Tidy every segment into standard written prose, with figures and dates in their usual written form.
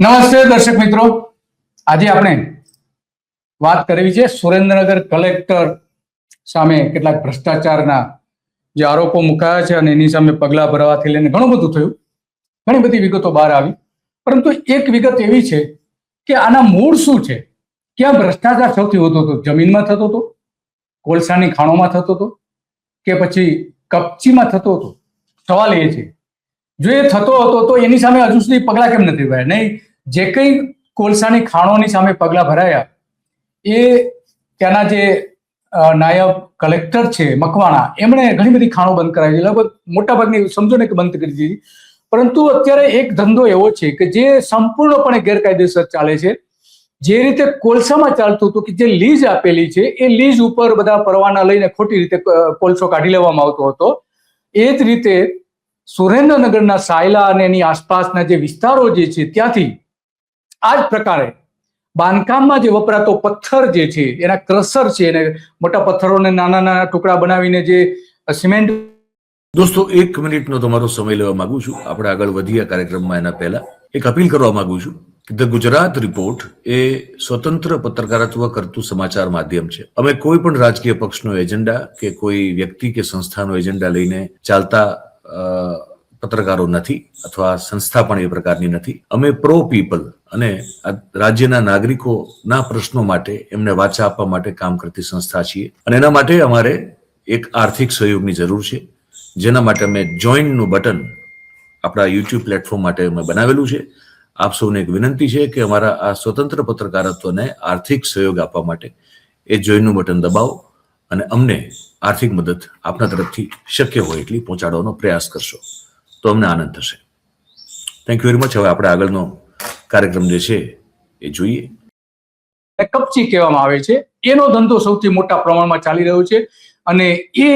નમસ્તે દર્શક મિત્રો, આજે આપણે વાત કરવી છે સુરેન્દ્રનગર કલેક્ટર સામે કેટલાક ભ્રષ્ટાચારના જે આરોપો મુકાયા છે અને એની સામે પગલા ભરવાથી લઈને ઘણું બધું થયું, ઘણી બધી વિગતો બહાર આવી. પરંતુ એક વિગત એવી છે કે આના મૂળ શું છે, ક્યાં ભ્રષ્ટાચાર સૌથી વધુ હતો? જમીનમાં થતો હતો, કોલસાની ખાણોમાં થતો હતો કે પછી કપચીમાં થતો હતો? સવાલ એ છે, જો એ થતો હતો તો એની સામે હજુ સુધી પગલા કેમ નથી ભરાયા? નહીં, જે કંઈ કોલસાની ખાણોની સામે પગલા ભરાયા એ ત્યાંના જે નાયબ કલેક્ટર છે મકવાણા, એમણે ઘણી બધી ખાણો બંધ કરાવી, લગભગ મોટાભાગની સમજો ને કે બંધ કરી દીધી. પરંતુ અત્યારે એક ધંધો એવો છે કે જે સંપૂર્ણપણે ગેરકાયદેસર ચાલે છે. જે રીતે કોલસામાં ચાલતું હતું કે જે લીઝ આપેલી છે એ લીઝ ઉપર બધા પરવાના લઈને ખોટી રીતે કોલસો કાઢી લેવામાં આવતો હતો. એ જ રીતે સુરેન્દ્રનગરના સાયલા અને એની આસપાસના જે વિસ્તારો જે છે ત્યાંથી આ જ પ્રકારે બાંધકામમાં જે વપરાતો પથ્થર જે છે એના ક્રશર છે, એને મોટા પથ્થરોને નાના નાના ટુકડા બનાવીને જે સિમેન્ટ. દોસ્તો, 1 મિનિટનો તમારો સમય લેવા માંગુ છું. આપણે આગળ વધીએ કાર્યક્રમમાં એના પહેલા એક અપીલ કરવા માંગુ છું. ધ ગુજરાત રિપોર્ટ એ સ્વતંત્ર પત્રકારત્વ કરતું સમાચાર માધ્યમ છે. અમે કોઈ પણ રાજકીય પક્ષનો એજન્ડા કે કોઈ વ્યક્તિ કે સંસ્થાનો એજન્ડા લઈને ચાલતા પત્રકારો નથી, અથવા સંસ્થા પણ એ પ્રકારની નથી. અમે પ્રો પીપલ અને રાજ્યના નાગરિકોના પ્રશ્નો માટે એમને વાચા આપવા માટે કામ કરતી સંસ્થા છીએ. અને એના માટે અમારે એક આર્થિક સહયોગની જરૂર છે, જેના માટે અમે જોઈનનું બટન આપણા યુટ્યુબ પ્લેટફોર્મ માટે અમે બનાવેલું છે. આપ સૌને એક વિનંતી છે કે અમારા આ સ્વતંત્ર પત્રકારત્વને આર્થિક સહયોગ આપવા માટે એ જોઈનનું બટન દબાવો અને અમને આર્થિક મદદ આપના તરફથી શક્ય હોય એટલી પહોંચાડવાનો પ્રયાસ કરશો તો અમને આનંદ થશે. Thank you very much. હવે આપણે આગળનો કાર્યક્રમ જે છે એ જોઈએ. કપચી કહેવામાં આવે છે, એનો ધંધો સૌથી મોટા પ્રમાણમાં ચાલી રહ્યો છે અને એ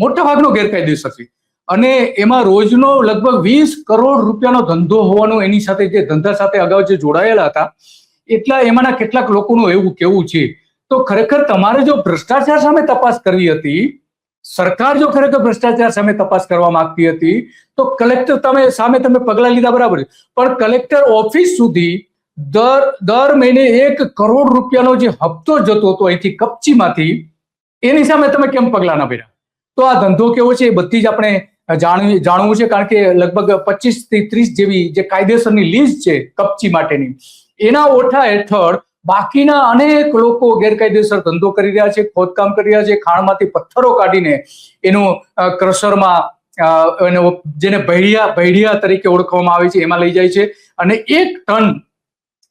મોટા ભાગનો ગેરકાયદેસર છે. અને એમાં રોજનો લગભગ 20 કરોડ રૂપિયાનો ધંધો હોવાનો એની સાથે જે ધંધા સાથે અગાઉ જે જોડાયેલા હતા એટલા એમાંના કેટલાક લોકોનું એવું કેવું છે. તો ખરેખર તમારે જો ભ્રષ્ટાચાર સામે તપાસ કરવી હતી, સરકાર જો ખરેખર ભ્રષ્ટાચાર સામે તપાસ કરવા માંગતી હતી તો કલેક્ટર સામે તમે પગલા લીધા બરાબર, પણ કલેક્ટર ઓફિસ સુધી દર મહિને 1 કરોડ રૂપિયાનો જે હપ્તો જતો હતો અહીંથી કપચીમાંથી, એની સામે તમે કેમ પગલા ના ભર્યા? તો આ ધંધો કેવો છે એ બધી જ આપણે જાણવું છે, કારણ કે લગભગ 25 થી 30 જેવી જે કાયદેસરની લીઝ છે કપચી માટેની, એના ઓઠા હેઠળ બાકીના અનેક લોકો ગેરકાયદેસર ધંધો કરી રહ્યા છે, ખોદકામ કરી રહ્યા છે, ખાણમાંથી પથ્થરો કાઢીને એનું ક્રશરમાં જેને ભૈડિયા તરીકે ઓળખવામાં આવે છે એમાં લઈ જાય છે. અને 1 ટન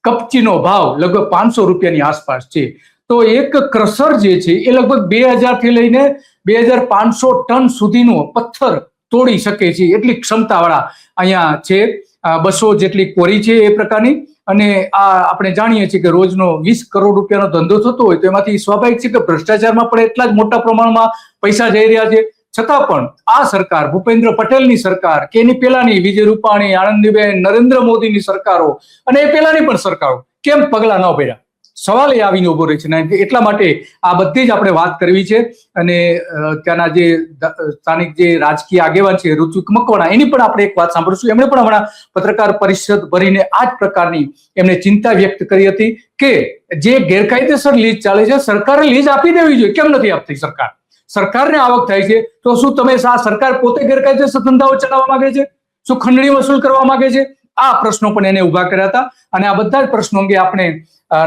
કપચીનો ભાવ લગભગ 500 રૂપિયાની આસપાસ છે. તો એક ક્રશર જે છે એ લગભગ 2000 થી લઈને 2500 ટન સુધીનો પથ્થર તોડી શકે છે એટલી ક્ષમતાવાળા અહીંયા છે. 200 જેટલી કોરી છે એ પ્રકારની. અને આ આપણે જાણીએ છીએ કે રોજનો 20 કરોડ રૂપિયાનો ધંધો થતો હોય તો એમાંથી સ્વાભાવિક છે કે ભ્રષ્ટાચારમાં પણ એટલા જ મોટા પ્રમાણમાં પૈસા જઈ રહ્યા છે. છતાં પણ આ સરકાર, ભૂપેન્દ્ર પટેલની સરકાર કે એની પેલાની વિજય રૂપાણી, આનંદીબેન, નરેન્દ્ર મોદીની સરકારો અને એ પેલાની પણ સરકારો કેમ પગલા ન ભર્યા? સવાલ એ આવીને ઉભો રહે છે. એટલા માટે આ બધી જ આપણે વાત કરવી છે. અને ત્યાંના જે સ્થાનિક જે રાજકીય આગેવાન છે ઋત્વિક મકવાણા, એની પણ આપણે એક વાત સાંભળીશું. એમણે પણ હમણાં પત્રકાર પરિષદ ભરીને આ જ પ્રકારની એમણે ચિંતા વ્યક્ત કરી હતી કે જે ગેરકાયદેસર લીઝ ચાલે છે, સરકારે લીઝ આપી દેવી જોઈએ, કેમ નથી આપતી? સરકારને આવક થાય છે તો શું તમે આ સરકાર પોતે ગેરકાયદેસર ધંધાઓ ચલાવવા માંગે છે? શું ખંડણી વસૂલ કરવા માંગે છે? આ પ્રશ્નો પણ એને ઉભા કર્યા હતા. અને આ બધા જ પ્રશ્નો અંગે આપણે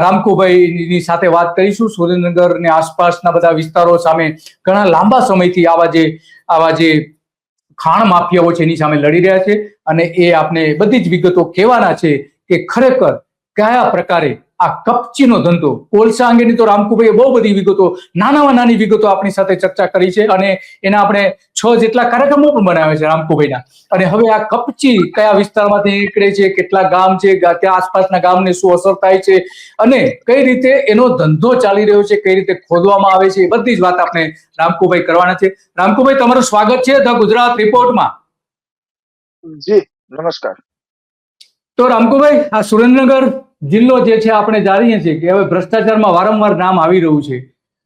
રામકુભાઈની સાથે વાત કરીશું. સુરેન્દ્રનગર ને આસપાસના બધા વિસ્તારો સામે ઘણા લાંબા સમયથી આવા જે ખાણ માફિયાઓ છે એની સામે લડી રહ્યા છે. અને એ આપણે બધી જ વિગતો કહેવાના છે કે ખરેખર કયા પ્રકારે આ કપચીનો ધંધો, કોલસા અંગેની તો રામકુભાઈએ બહુ બધી વિગતો, નાનામાં નાની વિગતો આપણી સાથે ચર્ચા કરી છે. અને એના આપણે 6 જેટલા કાર્યક્રમો પણ બનાવ્યા છે રામકુભાઈના. અને હવે આ કપચી કયા વિસ્તારમાંથી નીકળે છે, કેટલા ગામ છે, ત્યાં આસપાસના ગામને શું અસર થાય છે, અને કઈ રીતે એનો ધંધો ચાલી રહ્યો છે, કઈ રીતે ખોદવામાં આવે છે, એ બધી જ વાત આપણે રામકુભાઈ કરવાના છે. રામકુભાઈ, તમારું સ્વાગત છે ધ ગુજરાત રિપોર્ટમાં. જી નમસ્કાર. તો રામકુભાઈ, આ સુરેન્દ્રનગર જિલ્લો જે છે આપણે જાણીએ છીએ કે હવે ભ્રષ્ટાચારમાં વારંવાર નામ આવી રહ્યું છે.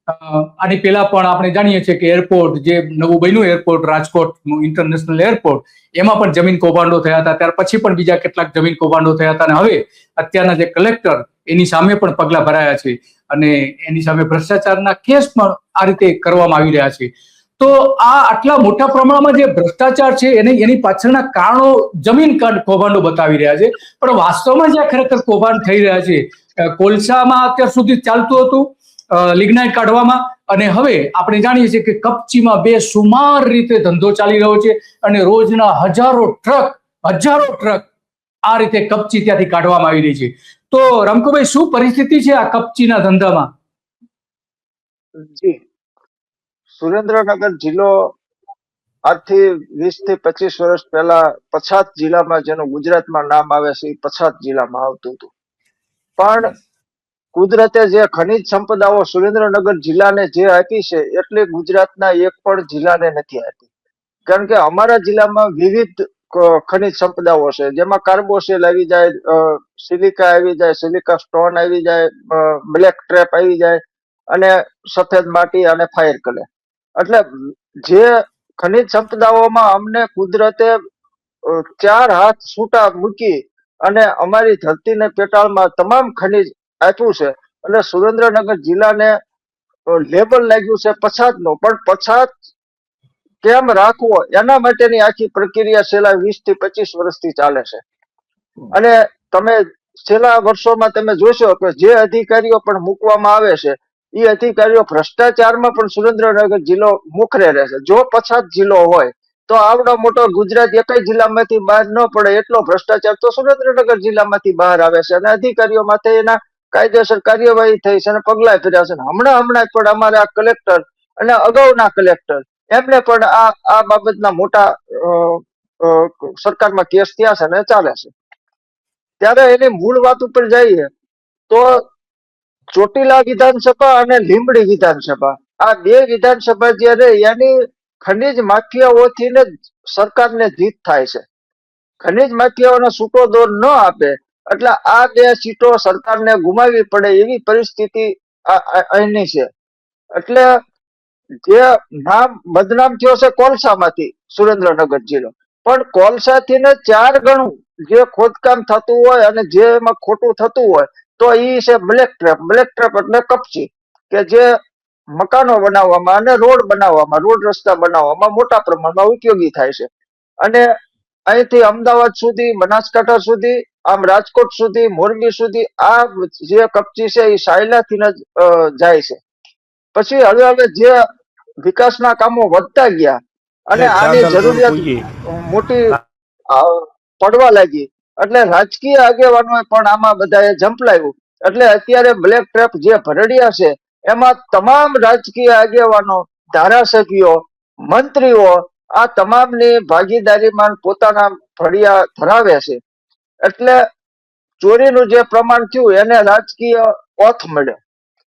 આની પહેલા પણ આપણે જાણીએ છીએ કે એરપોર્ટ જે નવું બન્યું એરપોર્ટ રાજકોટનું ઇન્ટરનેશનલ એરપોર્ટ એમાં પણ જમીન કૌભાંડો થયા હતા. ત્યાર પછી પણ બીજા કેટલાક જમીન કૌભાંડો થયા હતા અને હવે અત્યારના જે કલેક્ટર એની સામે પણ પગલા ભરાયા છે અને એની સામે ભ્રષ્ટાચારના કેસ પણ આ રીતે કરવામાં આવી રહ્યા છે. તો આ આટલા મોટા પ્રમાણમાં જે ભ્રષ્ટાચાર છે એની પાછળના કારણો જમીન કૌભાંડો બતાવી રહ્યા છે, પણ વાસ્તવમાં જ્યાં ખરેખર કૌભાંડ થઈ રહ્યા છે, કોલસામાં અત્યાર સુધી ચાલતું હતું, લિગ્નાઇટ કાઢવામાં, અને હવે આપણે જાણીએ છીએ કે કપચીમાં બેસુમાર રીતે ધંધો ચાલી રહ્યો છે અને રોજના હજારો ટ્રક આ રીતે કપચી ત્યાંથી કાઢવામાં આવી રહી છે. તો રમકુભાઈ, શું પરિસ્થિતિ છે આ કપચીના ધંધામાં? જી, સુરેન્દ્રનગર જિલ્લો આજથી 20 થી 25 વર્ષ પહેલા પછાત જિલ્લામાં, જેનું ગુજરાતમાં નામ આવે છે, એ પછાત જિલ્લામાં આવતું હતું. પણ કુદરતે જે ખનિજ સંપદાઓ સુરેન્દ્રનગર જિલ્લાને જે આપી છે એટલે ગુજરાતના એક પણ જિલ્લાને નથી આપી. કારણ કે અમારા જિલ્લામાં વિવિધ ખનિજ સંપદાઓ છે, જેમાં કાર્બોસેલ આવી જાય, સિલિકા આવી જાય, સિલિકા સ્ટોન આવી જાય, બ્લેક ટ્રેપ આવી જાય, અને સફેદ માટી અને ફાયર કલે. એટલે જે ખનિજ સંપદાઓમાં અમને કુદરતે 4 હાથ છૂટા મૂકી અને અમારી ધરતીને પેટાળમાં તમામ ખનિજ આપ્યું છે. એટલે સુરેન્દ્રનગર જિલ્લાને લેબલ લાગ્યું છે પછાતનું, પણ પછાત કેમ રાખવો એના માટેની આખી પ્રક્રિયા છેલ્લા 20 થી 25 વર્ષથી ચાલે છે. અને તમે છેલ્લા વર્ષોમાં તમે જોશો કે જે અધિકારીઓ પણ મૂકવામાં આવે છે એ અધિકારીઓ ભ્રષ્ટાચારમાં પણ સુરેન્દ્રનગર જિલ્લો મોખરે રહેશે. જો પછાત જિલ્લો હોય તો આવડો મોટો ગુજરાત એકેય જિલ્લામાંથી બહાર ન પડે એટલો ભ્રષ્ટાચાર તો સુરેન્દ્રનગર જિલ્લામાંથી બહાર આવે છે, અને અધિકારીઓ માટે એના કાયદેસર કાર્યવાહી થઈ છે અને પગલાં ભર્યા છે. હમણાં પણ અમારા કલેક્ટર અને અગાઉના કલેક્ટર એમને પણ આ બાબતના મોટા સરકારમાં કેસ થયા છે અને ચાલે છે. ત્યારે એની મૂળ વાત ઉપર જઈએ તો ચોટીલા વિધાનસભા અને લીંબડી વિધાનસભા, આ 2 વિધાનસભા જ્યારે એની ખનિજ માફિયાઓથી ને સરકારને જીત થાય છે. ખનિજ માફિયાઓને છૂટો દોર ન આપે એટલે આ 2 સીટો સરકારને ગુમાવવી પડે એવી પરિસ્થિતિ અહીંની છે. એટલે જે બદનામ થયો છે કોલસામાંથી સુરેન્દ્રનગર જિલ્લો, પણ કોલસાથી ને 4 ગણું જે ખોદકામ થતું હોય અને જે એમાં ખોટું થતું હોય તો એ છે બ્લેક ટ્રેપ. બ્લેક ટ્રેપ એટલે કપચી, કે જે મકાનો બનાવવામાં અને રોડ રસ્તા બનાવવામાં મોટા પ્રમાણમાં ઉપયોગી થાય છે. અને અહીંથી અમદાવાદ સુધી, બનાસકાંઠા સુધી, આમ રાજકોટ સુધી, મોરબી સુધી આ જે કપચી છે એ સાયલાથી જ જાય છે. પછી હવે જે વિકાસના કામો વધતા ગયા અને આની જરૂરિયાત મોટી પડવા લાગી એટલે રાજકીય આગેવાનોએ પણ આમાં બધાએ ઝંપલાવ્યું. એટલે અત્યારે બ્લેક ટ્રેપ જે ભરડિયા છે એમાં તમામ રાજકીય આગેવાનો, ધારાસભ્યો, મંત્રીઓ આ તમામની ભાગીદારીમાં પોતાના ભડિયા ધરાવે છે. એટલે ચોરીનું જે પ્રમાણ થયું એને રાજકીય ઓથ મળ્યો.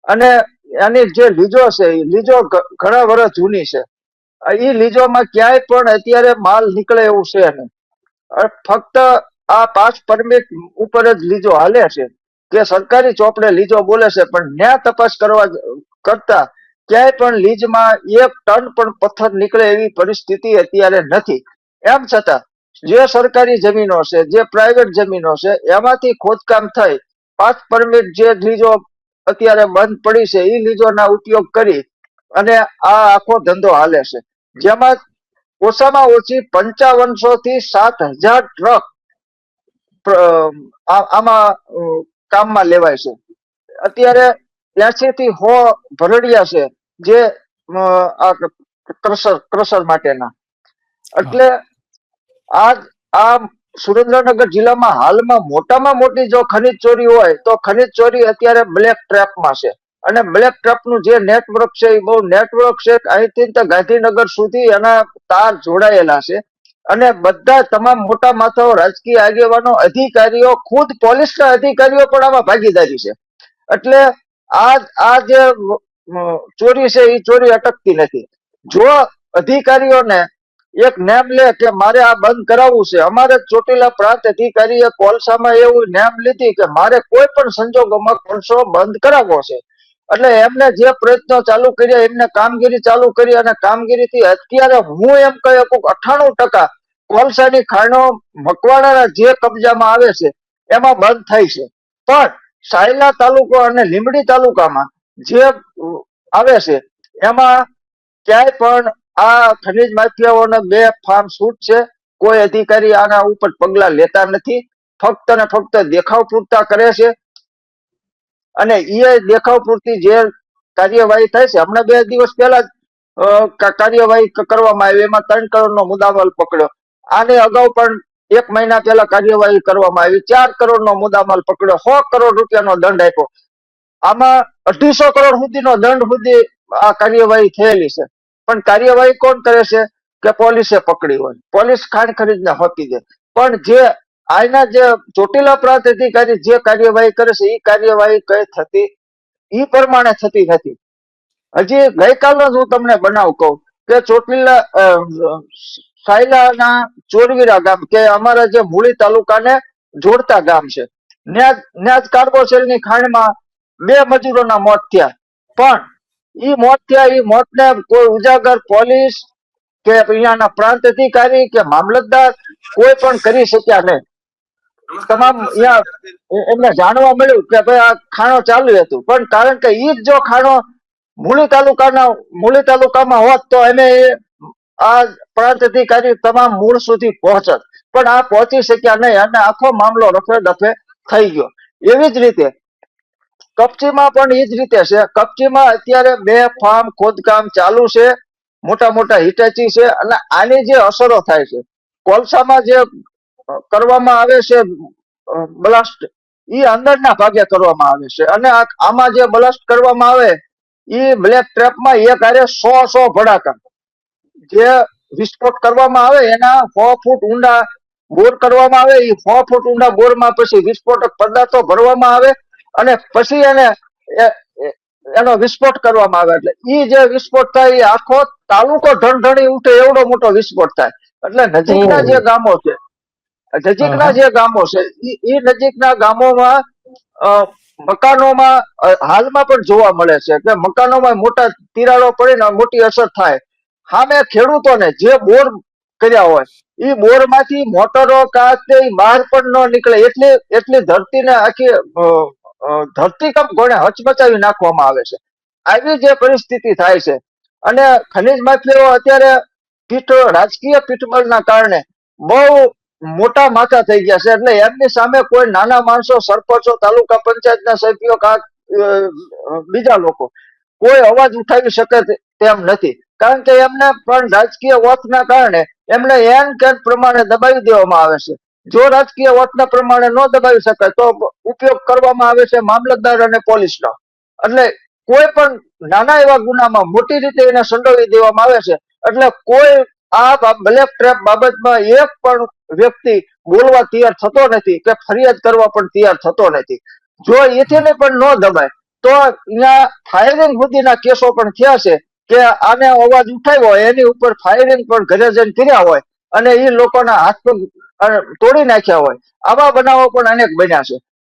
અને એની જે લીજો છે એ લીજો ઘણા વર્ષ જૂની છે. એ લીજોમાં ક્યાંય પણ અત્યારે માલ નીકળે એવું છે નહીં. ફક્ત આ 5 પરમિટ ઉપર જ લીજો હાલે છે, કે સરકારી ચોપડે લીજો બોલે છે, પણ ન્યાય તપાસ કરતા ક્યાંય પણ લીજમાં 1 ટન પણ પથ્થર નીકળે એવી પરિસ્થિતિ અત્યારે નથી. એમ છતાં જે સરકારી જમીનો છે, જે પ્રાઇવેટ જમીનો છે, એમાંથી ખોદકામ થઈ 5 પરમિટ જે લીજો અત્યારે બંધ પડી છે એ લીજોના ઉપયોગ કરી અને આ આખો ધંધો હાલે છે. જેમાં ઓછામાં ઓછી 5500 થી 7000 ટ્રક આમાં કામમાં લેવાય છે. અત્યારે 80 થી 100 ભરડિયા છે જે આ ક્રશર માટેના. એટલે આ સુરેન્દ્રનગર જિલ્લામાં હાલમાં મોટામાં મોટી જો ખનિજ ચોરી હોય તો ખનિજ ચોરી અત્યારે બ્લેક ટ્રેપમાં છે. અને બ્લેક ટ્રેપનું જે નેટવર્ક છે એ બહુ નેટવર્ક છે. અહીંથી ગાંધીનગર સુધી એના તાર જોડાયેલા છે. અને બધા તમામ મોટા માથાઓ, રાજકીય આગેવાનો, અધિકારીઓ, ખુદ પોલીસના અધિકારીઓ પણ આમાં ભાગીદારી છે. એટલે આ જે ચોરી છે એ ચોરી અટકતી નથી. જો અધિકારીઓને એક નેમ લે કે મારે આ બંધ કરાવવું છે, અમારે ચોટીલા પ્રાંત અધિકારીએ કોલસામાં એવું નેમ લીધી કે મારે કોઈ પણ સંજોગોમાં કોલસો બંધ કરાવવો છે, એટલે એમને જે પ્રયત્નો ચાલુ કર્યા, એમને કામગીરી ચાલુ કરી, અને કામગીરીથી અત્યારે હું એમ કહી શકું 98% કોલસાની ખાણો મકવાણાના જે કબજામાં આવે છે એમાં બંધ થઈ છે. પણ સાયલા તાલુકો અને લીંબડી તાલુકામાં જે આવે છે એમાં ક્યાંય પણ આ ખનીજ માફિયાઓને બે ફાર્મ છૂટ છે. કોઈ અધિકારી આના ઉપર પગલા લેતા નથી, ફક્ત ને ફક્ત દેખાવ પૂરતા કરે છે. અને એ દેખાવ પૂરતી જે કાર્યવાહી થાય છે, હમણાં 2 દિવસ પહેલા જ કાર્યવાહી કરવામાં આવી, એમાં 3 કરોડનો મુદ્દામાલ પકડ્યો. આને અગાઉ પણ 1 મહિના પહેલા કાર્યવાહી કરવામાં આવી, 4 કરોડનો મુદ્દામાલ પકડ્યો, 100 કરોડ રૂપિયાનો દંડ આપ્યો. આમાં 250 કરોડ સુધીનો દંડ સુધી આ કાર્યવાહી થયેલી છે. પણ કાર્યવાહી કોણ કરે છે કે પોલીસે પકડી હોય, પોલીસ ખાણ ખરીદને હોપી દે. પણ જે આના જે ચોટીલા પ્રાંત અધિકારી જે કાર્યવાહી કરે છે એ કાર્યવાહી કઈ થતી એ પ્રમાણે થતી નથી. હજી ગઈકાલનો જ હું તમને બનાવ કહું કે ચોટીલા સાયલાના ચોરવીરા ગામ કે અમારા જે મૂળી તાલુકાને જોડતા ગામ છે, ત્યાં જ કાર્બોસેલની ખાણમાં 2 મજૂરોના મોત થયા. પણ એ મોત થયા, એ મોતને કોઈ ઉજાગર પોલીસ કે અહીંયાના પ્રાંત અધિકારી કે મામલતદાર કોઈ પણ કરી શક્યા નહીં. તમામ એમને જાણવા મળ્યું કે ભાઈ આ ખાણો ચાલુ હતું, પણ કારણ કે ઈ જ જો ખાણો મૂળી તાલુકામાં હોત તો એને આ પ્રાંત અધિકારી તમામ મૂળ સુધી પહોંચત, પણ આ પહોંચી શક્યા નહીં અને આખો મામલો રફે દફે થઈ ગયો. એવી જ રીતે કપચીમાં પણ એ જ રીતે છે. કપચીમાં અત્યારે 2 ફાર્મ ખોદકામ ચાલુ છે, મોટા મોટા હિટાચી છે, અને આની જે અસરો થાય છે, કોલસામાં જે કરવામાં આવે છે બ્લાસ્ટ, એ અંદરના ભાગે કરવામાં આવે છે. અને આમાં જે બ્લાસ્ટ કરવામાં આવે એ બ્લેક ટ્રેપમાં એક હારે 100 ભડાકા જે વિસ્ફોટ કરવામાં આવે એના 100 ફૂટ ઊંડા બોર કરવામાં આવે. એ 100 ફૂટ ઊંડા બોરમાં પછી વિસ્ફોટક પદાર્થો ભરવામાં આવે અને પછી એનો વિસ્ફોટ કરવામાં આવે. એટલે એ જે વિસ્ફોટ થાય એ આખો તાલુકો ઢણઢણી ઉઠે એવડો મોટો વિસ્ફોટ થાય. એટલે નજીકના જે ગામો છે, એ નજીકના ગામોમાં મકાનોમાં હાલમાં પણ જોવા મળે છે કે મકાનોમાં મોટા તિરાડો પડીને મોટી અસર થાય. સામે ખેડૂતોને જે બોર કર્યા હોય એ બોર માંથી મોટરો કાંતે બહાર પણ ન નીકળે એટલી ધરતીને આખી ધરતીકંપ ગોળે હચમચાવી નાખવામાં આવે છે. આવી જે પરિસ્થિતિ થાય છે. અને ખનીજ માફિયાઓ અત્યારે રાજકીય પીઠબળના કારણે બહુ મોટા માથા થઈ ગયા છે. એટલે એમની સામે કોઈ નાના માણસો, સરપંચો, તાલુકા પંચાયતના સભ્યો, બીજા લોકો કોઈ અવાજ ઉઠાવી શકે તેમ નથી. કારણ કે એમને પણ રાજકીય વોટના કારણે એમને એન કેન પ્રમાણે દબાવી દેવામાં આવે છે. જો રાજકીય વોટના પ્રમાણે ન દબાવી શકાય તો ઉપયોગ કરવામાં આવે છે મામલતદાર અને પોલીસનો. એટલે કોઈ પણ નાના એવા ગુનામાં મોટી રીતે એને સંડોવી દેવામાં આવે છે. એટલે કોઈ આ બ્લેક ટ્રેપ બાબતમાં એક પણ વ્યક્તિ બોલવા તૈયાર થતો નથી કે ફરિયાદ કરવા પણ તૈયાર થતો નથી. જો એથી પણ ન દબાય તો અહીંયા ફાયરિંગ સુધીના કેસો પણ થયા છે કે આને અવાજ ઉઠાવ્યો હોય એની ઉપર ફાયરિંગ પણ ઘરે જઈને કર્યા હોય અને એ લોકોના હાથ પગ તોડી નાખ્યા હોય. આવા બનાવો પણ અનેક બન્યા છે.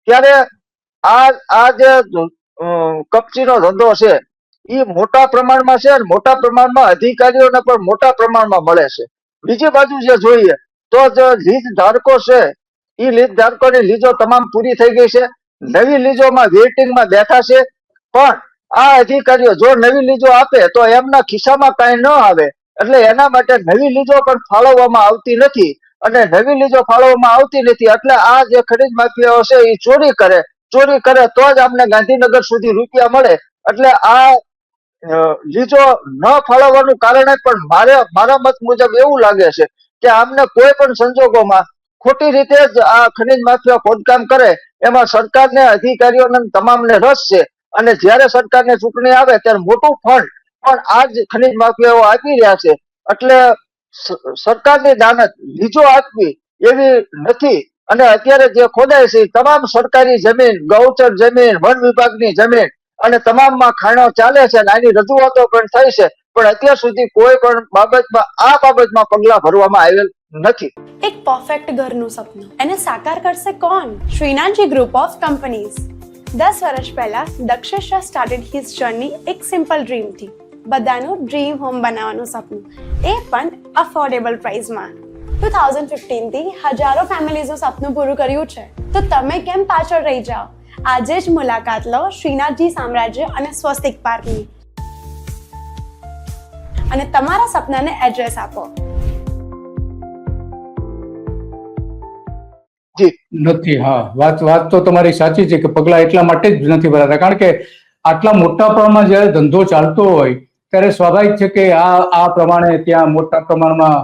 ત્યારે આ જે કપચીનો ધંધો છે એ મોટા પ્રમાણમાં છે અને મોટા પ્રમાણમાં અધિકારીઓને પણ મોટા પ્રમાણમાં મળે છે. બીજી બાજુ જે જોઈએ તો જે લીજ ધારકો છે એ લીજ ધારકોની લીજો તમામ પૂરી થઈ ગઈ છે. નવી લીજોમાં વેઇટિંગમાં બેઠા છે. પણ આ અધિકારીઓ જો નવી લીજો આપે તો એમના ખિસ્સામાં કાંઈ ન આવે. એટલે એના માટે નવી લીજો પણ ફાળવવામાં આવતી નથી. અને નવી લીજો ફાળવવામાં આવતી નથી એટલે આ જે ખનીજ માફિયાઓ છે એ ચોરી કરે તો જ અમને ગાંધીનગર સુધી રૂપિયા મળે. એટલે આ લીજો ન ફાળવવાનું કારણે પણ મારા મત મુજબ એવું લાગે છે કે આમને કોઈ પણ સંજોગોમાં ખોટી રીતે જ આ ખનીજ માફિયા ખોદકામ કરે એમાં સરકારને, અધિકારીઓને તમામને રસ છે. અને જ્યારે સરકારને ચૂંટણી આવે ત્યારે મોટું ફંડ પણ આ જ ખનીજ માફિયાઓ આપી રહ્યા છે. એટલે સરકારની દાનત લીજો આપવી એવી નથી. અને અત્યારે જે ખોદાય છે તમામ સરકારી જમીન, ગૌચર જમીન, વન વિભાગની જમીન અને તમામમાં ખાણો ચાલે છે. અને આની રજૂઆતો પણ થઈ છે, પણ અત્યાર સુધી કોઈ પણ બાબતમાં પગલા ભરવામાં આવેલ નથી. એક પરફેક્ટ ઘરનું સપનું એને સાકાર કરશે કોણ? Shrinathji group of companies. 10 વર્ષ પહેલા દક્ષેશ સ્ટાર્ટેડ હિઝ જર્ની એક સિમ્પલ ડ્રીમથી, બધાનું ડ્રીમ હોમ બનાવવાનું સપનું, એ પણ અફોર્ડેબલ પ્રાઇસમાં. 2015 થી હજારો ફેમિલીઝનું સપનું પૂરું કર્યું છે, તો તમે કેમ પાછળ રહી જાઓ? આજે જ મુલાકાત લો શ્રીનાથજી સામ્રાજ્ય અને સ્વસ્તિક પાર્કની અને તમારા સપનાને એડ્રેસ આપો. નથી. હા, વાત તો તમારી સાચી છે કે પગલા એટલા માટે જ નથી ભરાતા, કારણ કે આટલા મોટા પ્રમાણમાં જયારે ધંધો ચાલતો હોય ત્યારે સ્વાભાવિક છે કે આ પ્રમાણે ત્યાં મોટા પ્રમાણમાં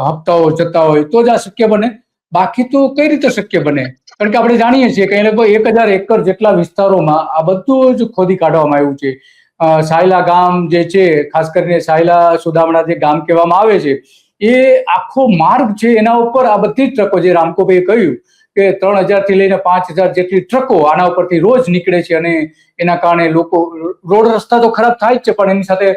હપ્તાઓ જતા હોય તો જ આ શક્ય બને, બાકી તો કઈ રીતે શક્ય બને? કારણ કે આપણે જાણીએ છીએ કે લગભગ 1000 એકર જેટલા વિસ્તારોમાં આ બધું જ ખોદી કાઢવામાં આવ્યું છે. સાયલા ગામ જે છે, ખાસ કરીને સાયલા સુદામણા જે ગામ કહેવામાં આવે છે, એ આખો માર્ગ છે એના ઉપર આ બધી જ ટ્રકો, જે રામકોભાઈએ કહ્યું કે 3000 થી લઈને 5000 જેટલી ટ્રકો આના ઉપરથી રોજ નીકળે છે અને એના કારણે લોકો, રોડ રસ્તા તો ખરાબ થાય જ છે પણ એની સાથે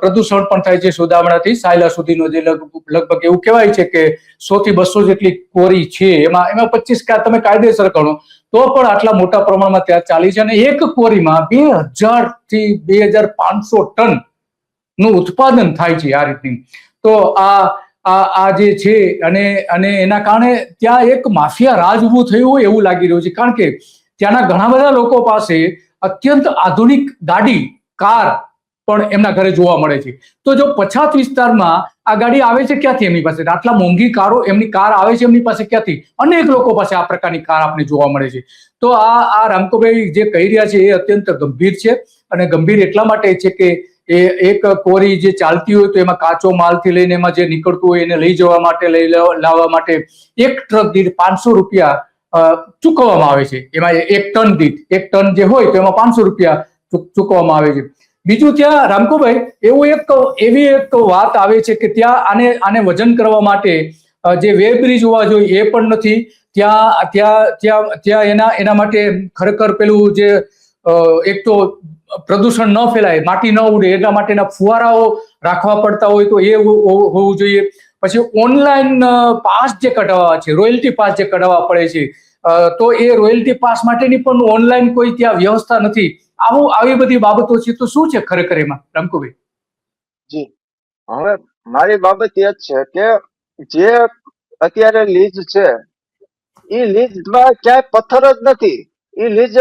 પ્રદૂષણ પણ થાય છે. સુદામણાથી સાયલા સુધીનો જે લગભગ એવું કહેવાય છે કે 100 થી 200 જેટલી કોરી છે, એમાં 25 કાર તમે કાયદેસર ગણો તો પણ આટલા મોટા પ્રમાણમાં ત્યાં ચાલી છે અને એક કોરીમાં 2000 થી 2500 ટન નું ઉત્પાદન થાય છે આ રીતની. તો આ જે છે અને એના કારણે ત્યાં એક માફિયા રાજ ઉભું થયું હોય એવું લાગી રહ્યું છે, કારણ કે ત્યાંના ઘણા બધા લોકો પાસે અત્યંત આધુનિક ગાડી, કાર પણ એમના ઘરે જોવા મળે છે. તો જો પછાત વિસ્તારમાં આ ગાડી આવે છે ક્યાંથી? એમની પાસે આટલા મોંઘી કારો, એમની કાર આવે છે એમની પાસે ક્યાંથી? અનેક લોકો પાસે આ પ્રકારની કાર આપણે જોવા મળે છે. તો આ રામકોભાઈ જે કહી રહ્યા છે એ અત્યંત ગંભીર છે, અને ગંભીર એટલા માટે છે કે એ એક કોરી જે ચાલતી હોય તો એમાં કાચો માલથી લઈને એમાં જે નીકળતું હોય એને લઈ જવા માટે, લાવવા માટે એક ટ્રક દીઠ 500 રૂપિયા ચૂકવવામાં આવે છે. એમાં એક ટન દીઠ, એક ટન જે હોય તો એમાં 500 રૂપિયા ચૂકવવામાં આવે છે. બીજું, ત્યાં રામકોભાઈ એવી એક વાત આવે છે કે ત્યાં આને વજન કરવા માટે જે વેબ બ્રિજ હોવા જોઈએ એ પણ નથી. ત્યાં એના માટે ખરેખર પેલું જે એક તો પ્રદૂષણ ન ફેલાય, માટી ન ઉડે એટલા માટેના ફુવારાઓ રાખવા પડતા હોય તો એ હોવું જોઈએ. પછી ઓનલાઈન પાસ જે કઢાવવા છે, રોયલ્ટી પાસ જે કઢાવવા પડે છે, તો એ રોયલ્ટી પાસ માટેની પણ ઓનલાઈન કોઈ ત્યાં વ્યવસ્થા નથી. આવી બધી બાબતો છે. તો શું છે ખરેખર એમાં, રામકોભાઈ? જી, હવે મારી બાબત એ જ છે કે જે અત્યારે લીજ છે એ લીજમાં ક્યાંય પથ્થર જ નથી. એ લીજ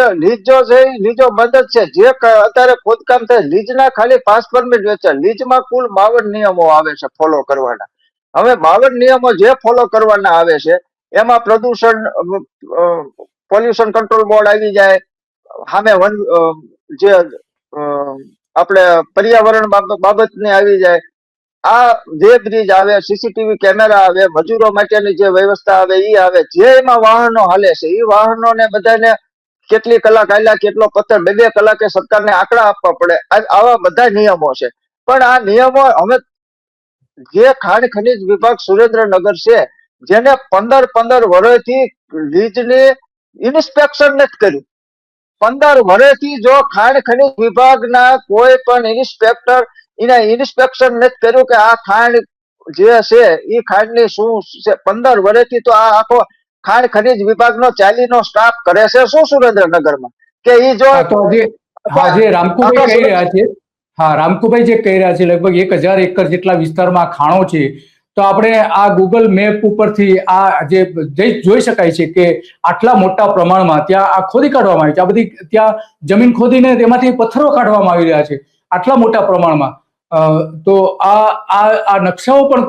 જો છે એ લીજો બંધ જ છે. જે અત્યારે ખોદકામ થાય લીજના ખાલી 5 પરમિટ વેચે. લીજમાં કુલ 52 નિયમો આવે છે ફોલો કરવાના. હવે 52 નિયમો જે ફોલો કરવાના આવે છે એમાં પ્રદૂષણ, પોલ્યુશન કંટ્રોલ બોર્ડ આવી જાય, સામે જે આપણે પર્યાવરણ બાબતની આવી જાય, આ જે બ્રિજ આવે, સીસીટીવી કેમેરા આવે, મજૂરો માટેની જે વ્યવસ્થા આવે એ આવે, જે એમાં વાહનો હાલે છે એ વાહનોને બધાને કેટલી કલાક હાલ્યા, કેટલો પથ્થર, 2 કલાકે સરકારને આંકડા આપવા પડે, આવા બધા નિયમો છે. પણ આ નિયમો હવે જે ખાણ ખનીજ વિભાગ સુરેન્દ્રનગર છે, જેને 15 વર્ષથી લીજની ઇન્સ્પેક્શન નથી કર્યું, 15 વર્ષથી જો ખાણ ખનીજ વિભાગના કોઈ પણ ઇન્સ્પેક્ટર એને ઇન્સ્પેક્શન નથી કર્યું કે આ ખાણ જે છે એ ખાંડની શું છે, 15 વર્ષથી તો આ આખો ખાણ ખનીજ વિભાગનો ચાલીનો સ્ટાફ કરે છે શું સુરેન્દ્રનગરમાં? કે ઈ જો જે રામકુભાઈ કહી રહ્યા છે, રામકુભાઈ જે કહી રહ્યા છે, લગભગ 1000 એકર જેટલા વિસ્તારમાં ખાણો છે. તો આપણે આ ગૂગલ મેપ ઉપરથી આ જે જોઈ શકાય છે કે આટલા મોટા પ્રમાણમાં ત્યાં આ ખોદી કાઢવામાં આવી છે. આ બધી ત્યાં જમીન ખોદીને તેમાંથી પથ્થરો કાઢવામાં આવી રહ્યા છે આટલા મોટા પ્રમાણમાં. તો આ નકશાઓ પણ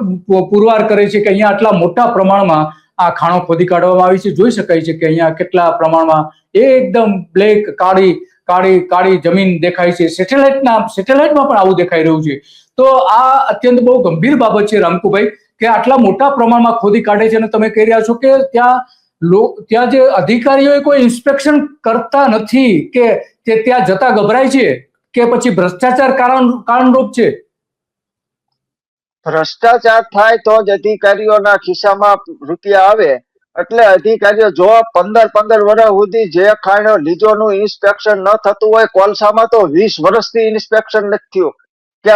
પુરવાર કરે છે કે અહીંયા આટલા મોટા પ્રમાણમાં આ ખાણો ખોદી કાઢવામાં આવી છે. જોઈ શકાય છે કે અહીંયા કેટલા પ્રમાણમાં એકદમ બ્લેક, કાળી જમીન દેખાય છે. સેટેલાઇટમાં પણ આવું દેખાઈ રહ્યું છે. તો આ અત્યંત બહુ ગંભીર બાબત છે રામકુભાઈ, કે આટલા મોટા પ્રમાણમાં ખોદી કાઢે છે અને તમે કહી રહ્યા છો કે ત્યાં જે અધિકારીઓ કોઈ ઇન્સ્પેક્શન કરતા નથી, કે ત્યાં જતા ગભરાય છે, કે પછી ભ્રષ્ટાચાર કારણરૂપ છે? ભ્રષ્ટાચાર થાય તો જ અધિકારીઓના ખિસ્સામાં રૂપિયા આવે. એટલે અધિકારીઓ જો 15 વર્ષ સુધી જે ખાણ લીજોનું ઇન્સ્પેક્શન ન થતું હોય, કોલસામાં તો 20 વર્ષથી ઇન્સ્પેક્શન નથી થયું, કે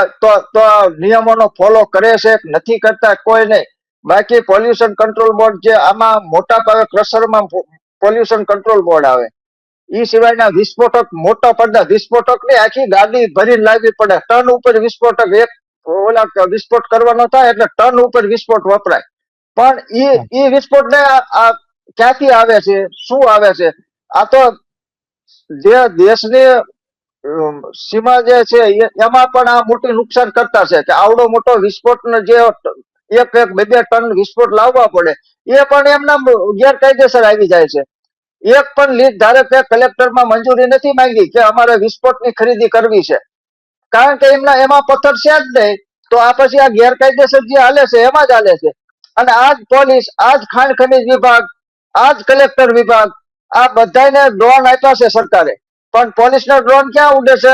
તો નિયમોનો ફોલો કરે છે નથી કરતા કોઈ નહીં. બાકી પોલ્યુશન કંટ્રોલ બોર્ડ જે આમાં મોટા પાયે ક્રશરમાં પોલ્યુશન કંટ્રોલ બોર્ડ આવે, એ સિવાયના વિસ્ફોટક, મોટા પડદા વિસ્ફોટક ની આખી ગાડી ભરીને લાવવી પડે. ટન ઉપર વિસ્ફોટક, એક ઓલા વિસ્ફોટ કરવાનો થાય એટલે ટન ઉપર વિસ્ફોટ વપરાય. પણ એ વિસ્ફોટ ને ક્યાંથી આવે છે, શું આવે છે? આ તો જે દેશની સીમા જે છે એમાં પણ આ મોટી નુકસાન કરતા છે કે આવડો મોટો વિસ્ફોટ જે એક બે ટન વિસ્ફોટ લાવવા પડે એ પણ એમના ગેરકાયદેસર આવી જાય છે. એક પણ લીડ ધારે કે કલેક્ટરમાં મંજૂરી નથી માંગી કે અમારે વિસ્ફોટની ખરીદી કરવી છે, કારણ કે એમાં પથ્થર છે જ નહીં. તો આ પછી આ ગેરકાયદેસર જે હાલે છે એમાં જ હાલે છે. અને આજ પોલીસ, આજ ખાણ ખનીજ વિભાગ, આજ કલેક્ટર વિભાગ, આ બધાને ડ્રોન આપ્યા છે સરકારે, પણ પોલીસના ડ્રોન ક્યાં ઉડે છે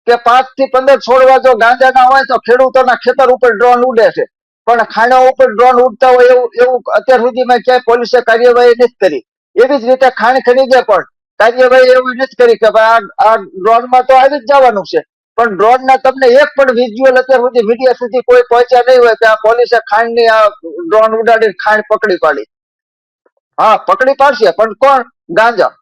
કે 5 થી 15 છોડવા જો ગાંજાના હોય તો ખેડૂતોના ખેતર ઉપર ડ્રોન ઉડે છે, પણ ખાણો ઉપર ડ્રોન ઉડતા હોય એવું અત્યાર સુધીમાં ક્યાંય પોલીસે કાર્યવાહી નથી કરી. એવી જ રીતે ખાણ ખનીજે પણ કાર્યવાહી એવી નથી કરી કે ભાઈ આ ડ્રોનમાં તો આવી જ જવાનું છે, પણ ડ્રોન ના તમને એક પણ વિઝ્યુઅલ અત્યાર સુધી મીડિયા સુધી કોઈ પહોંચ્યા નહીં હોય કે આ પોલીસે ખાંડની આ ડ્રોન ઉડાડીને ખાંડ પકડી પાડી. હા, પકડી પાડશે, પણ કોણ? ગાંજા.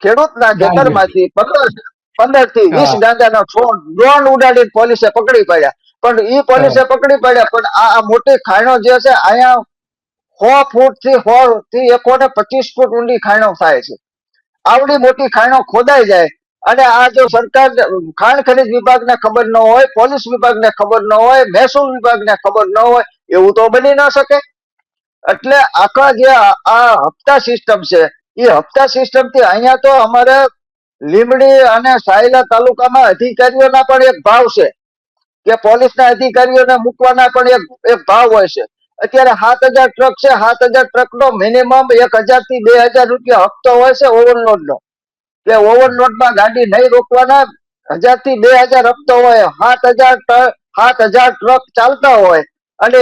ખેડૂતના ખેતરમાંથી 15 થી 20 ગાંજાના છોડ ડ્રોન ઉડાડીને પોલીસે પકડી પાડ્યા. પણ એ પોલીસે પકડી પાડ્યા, પણ આ મોટી ખાણો જે છે અહીંયા 100 ફૂટ થી 125 ફૂટ ઊંડી ખાણો થાય છે. આવડી મોટી ખાણો ખોદાઈ જાય અને આ જો સરકાર, ખાણ ખનીજ વિભાગને ખબર ન હોય, પોલીસ વિભાગને ખબર ન હોય, મહેસૂલ વિભાગને ખબર ન હોય, એવું તો બની ન શકે. એટલે આખા જે આ હપ્તા સિસ્ટમ છે એ હપ્તા સિસ્ટમ થી અહીંયા તો અમારે લીંબડી અને સાયલા તાલુકામાં અધિકારીઓના પણ એક ભાવ છે કે પોલીસના અધિકારીઓને મૂકવાના પણ એક ભાવ હોય છે. અત્યારે 7000 ટ્રક છે, 7000 ટ્રક નો મિનિમમ 1000 થી 2000 રૂપિયા હપ્તો હોય છે ઓવરલોડ નો, કે ઓવરલોડ માં ગાડી નહીં રોકવાના 1000 થી 2000 હપ્તો હોય. 7000 ટ્રક ચાલતા હોય અને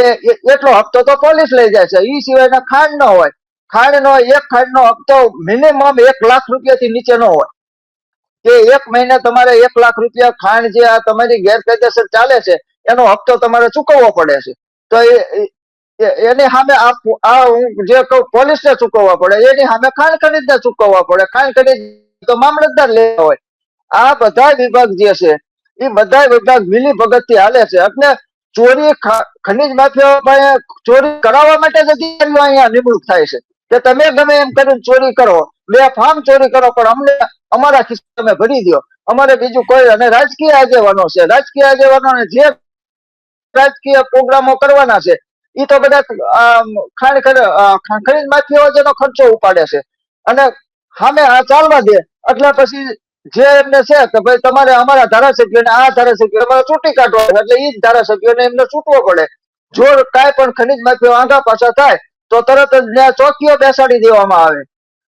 એટલો હપ્તો તો પોલીસ લઈ જાય છે. એ સિવાયના ખાંડ નો હોય. ખાંડનો હપ્તો મિનિમમ 1 લાખ રૂપિયાથી નીચે નો હોય કે એક મહિને તમારે 1 લાખ રૂપિયા ખાંડ જે આ તમારી ગેરકાયદેસર ચાલે છે એનો હપ્તો તમારે ચૂકવવો પડે છે. તો એની સામે જે પોલીસને ચૂકવવા પડે, એની સામે ખાણ ખનીજને ચૂકવવા પડે. ખાણ ખનીજ તો મામલતદાર લેવા હોય. આ બધા વિભાગ જે છે એ બધા વિભાગ મિલી ભગત થી હાલે છે. એટલે ચોરી, ખનીજ માફિયા ચોરી કરાવવા માટે જ અધિકારીઓ અહીંયા નિમણૂક થાય છે કે તમે ગમે એમ કરીને ચોરી કરો, બેફામ ચોરી કરો, પણ અમને અમારા ખિસ્સા તમે ભરી દો, અમારે બીજું કોઈ. અને રાજકીય આગેવાનો છે, રાજકીય આગેવાનોને જે રાજકીય પ્રોગ્રામો કરવાના છે એ તો બધા ખનીજ માફિયાઓ જેનો ખર્ચો ઉપાડે છે અને સામે આ ચાલવા દે. એટલે પછી જે એમને છે કે ભાઈ તમારે અમારા ધારાસભ્યોને, આ ધારાસભ્યો અમારે ચૂંટી કાઢવો, એટલે એ જ ધારાસભ્યોને એમને ચૂંટવો પડે. જો કાંઈ પણ ખનીજ માફિયાઓ આઘા પાછા થાય તો તરત જ ત્યાં ચોકીઓ બેસાડી દેવામાં આવે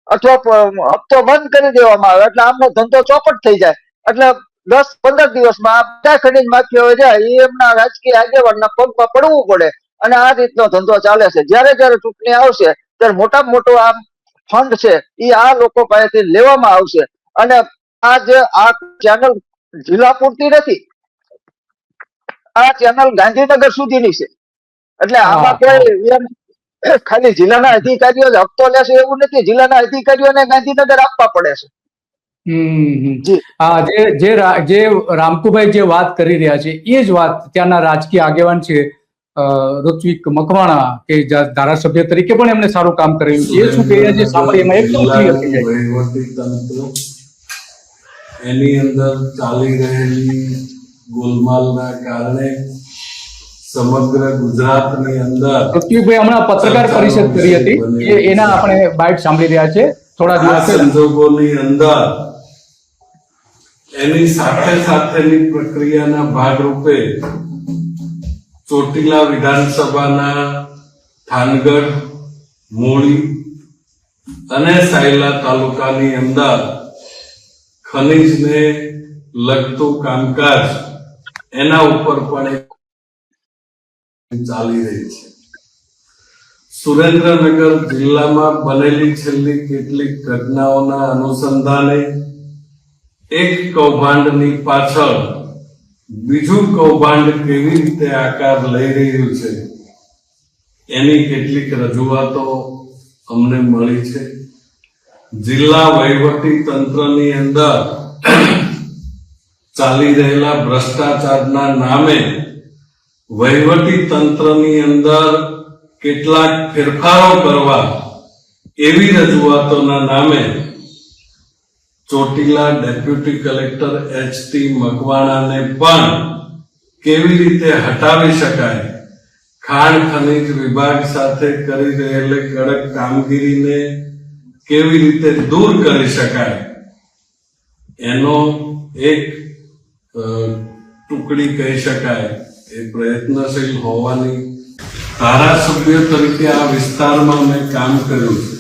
અથવા હપ્તો બંધ કરી દેવામાં આવે, એટલે આમનો ધંધો ચોપટ થઈ જાય. એટલે 10-15 દિવસમાં આ બધા ખનીજ માફિયાઓ જાય એ એમના રાજકીય આગેવાનના પગમાં પડવું પડે અને આ રીતનો ધંધો ચાલે છે. જયારે ચૂંટણી આવશે ત્યારે મોટામાં મોટો આ ફંડ છે એ આ લોકો પાસેથી લેવામાં આવશે. અને આ ચેનલ જિલ્લા પૂરતી નથી, આ ચેનલ ગાંધીનગર સુધીની છે. એટલે આમાં કોઈ ખાલી જિલ્લાના અધિકારીઓ જ હપ્તો લેશે એવું નથી, જિલ્લાના અધિકારીઓને ગાંધીનગર આપવા પડે છે. હા, જે રામકુભાઈ જે વાત કરી રહ્યા છે એ જ વાત ત્યાંના રાજકીય આગેવાન છે ઋત્વિક મકવાણા, કે ધારાસભ્ય તરીકે પણ એમને સારું કામ કરેલું છે. એ શું કહે છે સાંભળી એમાં એકદમ ક્લિયર થઈ જાય. એની અંદર ચાલી રહેલી ગોલમાલના કારણે સમગ્ર ગુજરાતની અંદર ઋત્વિકભાઈ હમણાં પત્રકાર પરિષદ કરી હતી, એના આપણે બાઇટ સાંભળી રહ્યા છે થોડા દિવસ સંજોગોની અંદર એની સાથેની પ્રક્રિયાના ભાગરૂપે ચોટીલા વિધાનસભાના થાનગઢ, મૂળી અને સાયલા તાલુકાની અંદર ખનીજને લગતું કામકાજ એના ઉપર પણ ચાલી રહી છે. સુરેન્દ્રનગર જિલ્લામાં બનેલી છેલ્લી કેટલીક ઘટનાઓના અનુસંધાને એક કૌભાંડની પાછળ બીજું કૌભાંડ કેવી રીતે આકાર લઈ રહ્યું છે એની કેટલીક રજૂઆતો અમને મળી છે. જિલ્લા વહીવટી તંત્રની અંદર ચાલી રહેલા ભ્રષ્ટાચારના નામે વહીવટી તંત્રની અંદર કેટલાક ફેરફારો કરવા એવી રજૂઆતોના નામે ચોટીલા ડેપ્યુટી કલેક્ટર એચ.ટી. મકવાણાને પણ કેવી રીતે હટાવી શકાય, ખાણ ખનિજ વિભાગ સાથે કરી રહેલી કડક કામગીરીને કેવી રીતે દૂર કરી શકાય એનો એક ટુકડી કહી શકાય એ પ્રયત્નશીલ હોવાની ધારાસભ્ય તરીકે આ વિસ્તારમાં મેં કામ કર્યું છે.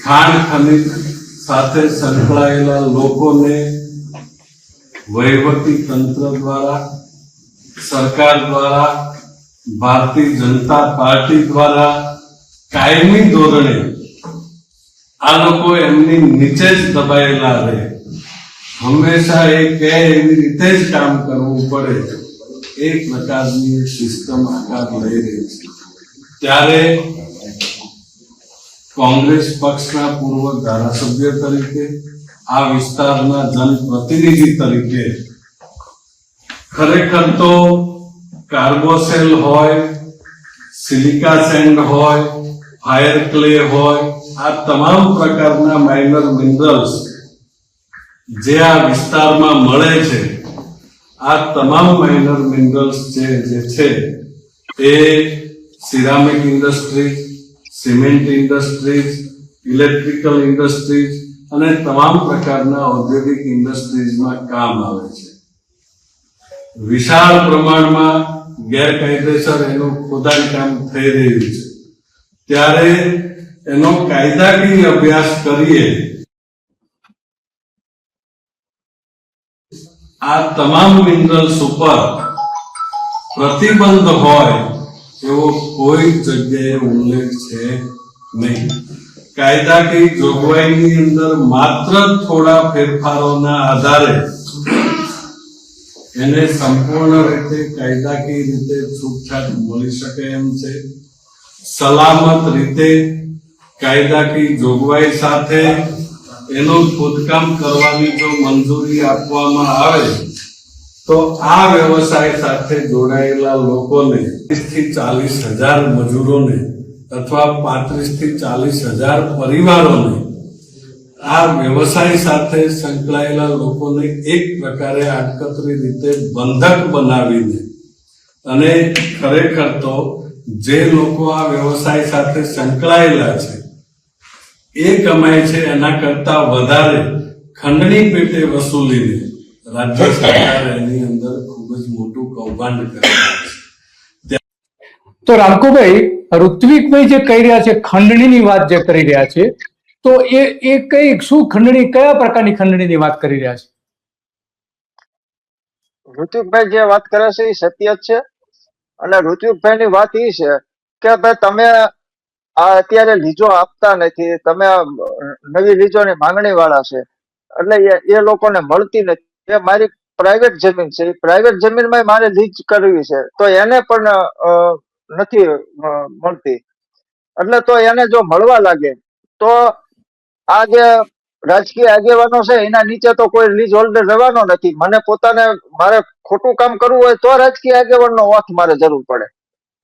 ખાણ ખનિજ સાથે સંકળાયેલા લોકોને વહીવટી તંત્ર દ્વારા, સરકાર દ્વારા, ભારતીય જનતા પાર્ટી દ્વારા કાયમી ધોરણે આ લોકો એમની નીચે જ દબાયેલા રહે, હંમેશા એ કહે એવી રીતે જ કામ કરવું પડે, એક પ્રકારની સિસ્ટમ આકાર લઈ રહી છે. ત્યારે કોંગ્રેસ પક્ષના પૂર્વ ધારાસભ્ય તરીકે, આ વિસ્તારના જનપ્રતિનિધિ તરીકે ખરેખર તો કાર્બોસેલ હોય, સિલિકા સેન્ડ હોય, ફાયર ક્લે હોય, આ તમામ પ્રકારના માઇનર મિનરલ્સ જે આ વિસ્તારમાં મળે છે, આ તમામ માઇનર મિનરલ્સ જે છે એ ceramic industries, cement industries, electrical industries અને તમામ પ્રકારના ઔદ્યોગિક ઇન્ડસ્ટ્રીઝમાં કામ આવે છે. વિશાળ પ્રમાણમાં ગેરકાયદેસર એનું ખોદાણકામ થઈ રહ્યું છે. ત્યારે એનો કાયદાકીય અભ્યાસ કરીએ, આ તમામ મિનરલ્સ ઉપર પ્રતિબંધ હોય એવો કોઈ જગ્યાએ ઉલ્લેખ છે નહીં. કાયદાકીય જોગવાઈની અંદર માત્ર થોડા ફેરફારોના આધારે એને સંપૂર્ણ રીતે કાયદાકીય રીતે છૂટછાટ મળી શકે એમ છે. સલામત રીતે કાયદાકીય જોગવાઈ સાથે એનું ખોદકામ કરવાની જો મંજૂરી આપવામાં આવે તો આ વ્યવસાય સાથે જોડાયેલા લોકોને 30 થી 40,000 મજૂરોને અથવા 35 થી 40,000 પરિવારોને, આ વ્યવસાય સાથે સંકળાયેલા લોકોને એક પ્રકારે આડકતરી રીતે બંધક બનાવીને, અને ખરેખર તો જે લોકો આ વ્યવસાય સાથે સંકળાયેલા છે એ કમાય છે એના કરતા વધારે ખંડણી પેટે વસૂલીને રાજ્ય સરકાર એની અંદર ખૂબ જ મોટું કૌભાંડ કરે છે. તો રામકુભાઈ, ઋત્વિકભાઈ જે કહી રહ્યા છે, ખંડણીની વાત જે કરી રહ્યા છે, તો એ કઈ શું ખંડણી, કયા પ્રકારની ખંડણીની વાત કરી રહ્યા છે? ઋત્વિકભાઈ જે વાત કરે છે એ સત્ય જ છે. અને ઋત્વિકભાઈ ની વાત એ છે કે ભાઈ તમે આ અત્યારે લીજો આપતા નથી, તમે નવી લીજોની માંગણી વાળા છે, એટલે એ લોકોને મળતી નથી. એ મારી પ્રાઇવેટ જમીન છે, એ પ્રાઇવેટ જમીનમાં મારે લીજ કરવી છે, તો એને પણ નથી મળતી. એટલે તો એને જો મળવા લાગે તો આ જે રાજકીય આગેવાનો છે એના નીચે તો કોઈ લીજ હોલ્ડર રહેવાનો નથી. મને પોતાને મારે ખોટું કામ કરવું હોય તો રાજકીય આગેવાનનો ઓથ મારે જરૂર પડે.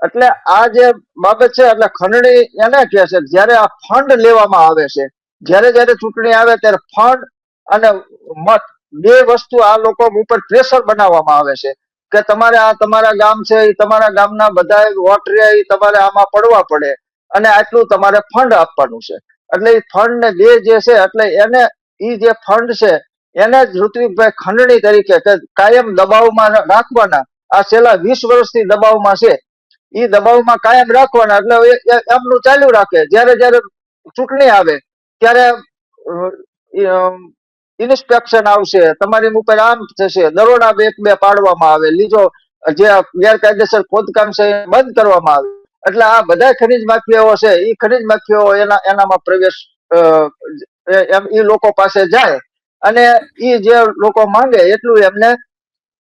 એટલે આ જે બાબત છે, એટલે ખંડણી એને કહે છે. જયારે આ ફંડ લેવામાં આવે છે, જયારે ચૂંટણી આવે ત્યારે ફંડ અને મત બે વસ્તુ આ લોકો ઉપર પ્રેશર બનાવવામાં આવે છે કે તમારે આ તમારા ગામ છે, એ તમારા ગામના બધા વોટ રે એ તમારે આમાં પડવા પડે અને આટલું તમારે ફંડ આપવાનું છે. એટલે એ ફંડ ને બે જે છે, એટલે એને એ જે ફંડ છે એને જ ઋત્વિકભાઈ ખંડણી તરીકે કે કાયમ દબાવમાં રાખવાના. આ છેલ્લા 20 વર્ષથી દબાવમાં છે, એ દબાવમાં કાયમ રાખવાના. એટલે એમનું ચાલુ રાખે. જયારે ચૂંટણી આવે ત્યારે ઇન્સ્પેક્શન આવશે, તમારી ઉપર આમ થશે, દરોડા બે પાડવામાં આવે, લીજો જે ગેરકાયદેસર ખોદકામ છે એ બંધ કરવામાં આવે. એટલે આ બધા ખનીજ માફિયાઓ છે, એ ખનીજ માફિયાઓ એનામાં પ્રવેશ એ લોકો પાસે જાય અને એ જે લોકો માંગે એટલું એમને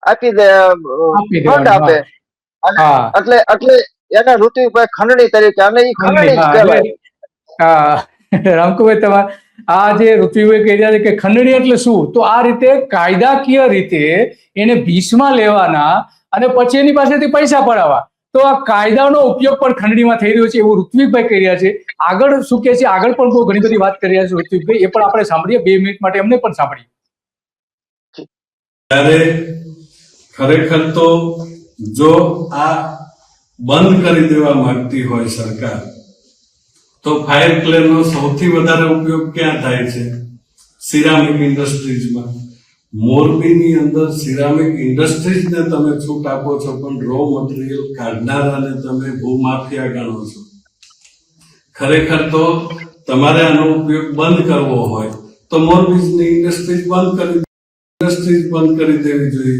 આપી દે, ફંડ આપે. એટલે એને ઋત્વિકભાઈ ખંડણી તરીકે, અને એ ખંડણી જ કહેવાય. રામકુભાઈ, તમારે આ જે ઋત્વિભાઈ કહી રહ્યા છે કે ખંડણી એટલે શું, તો આ રીતે કાયદાકીય રીતે એને ભીસમાં લેવાના અને પછી એની પાસેથી પૈસા પડાવવા, તો આ કાયદાનો ઉપયોગ પણ ખંડણીમાં થઈ રહ્યો છે એવું ઋત્વિકભાઈ કહી રહ્યા છે. આગળ શું કહે છે, આગળ પણ બહુ ઘણી બધી વાત કરી રહ્યા છે ઋત્વિકભાઈ, એ પણ આપણે સાંભળીએ. 2 મિનિટ માટે એમને પણ સાંભળીએ. ત્યારે ખરેખર તો જો આ બંધ કરી દેવા માંગતી હોય સરકાર, તો ફાયર ક્લેનો સૌથી વધારે ઉપયોગ ક્યાં થાય છે? સિરામિક ઇન્ડસ્ટ્રીઝમાં. મોરબીની અંદર સિરામિક ઇન્ડસ્ટ્રીઝને તમે છૂટ આપો છો, પણ રો મટીરિયલ કાઢનારાને તમે ભૂમાફિયા ગણો છો. ખરેખર તો તમારે આનો ઉપયોગ બંધ કરવો હોય તો મોરબીની ઇન્ડસ્ટ્રીઝ બંધ કરી દેવી જોઈએ.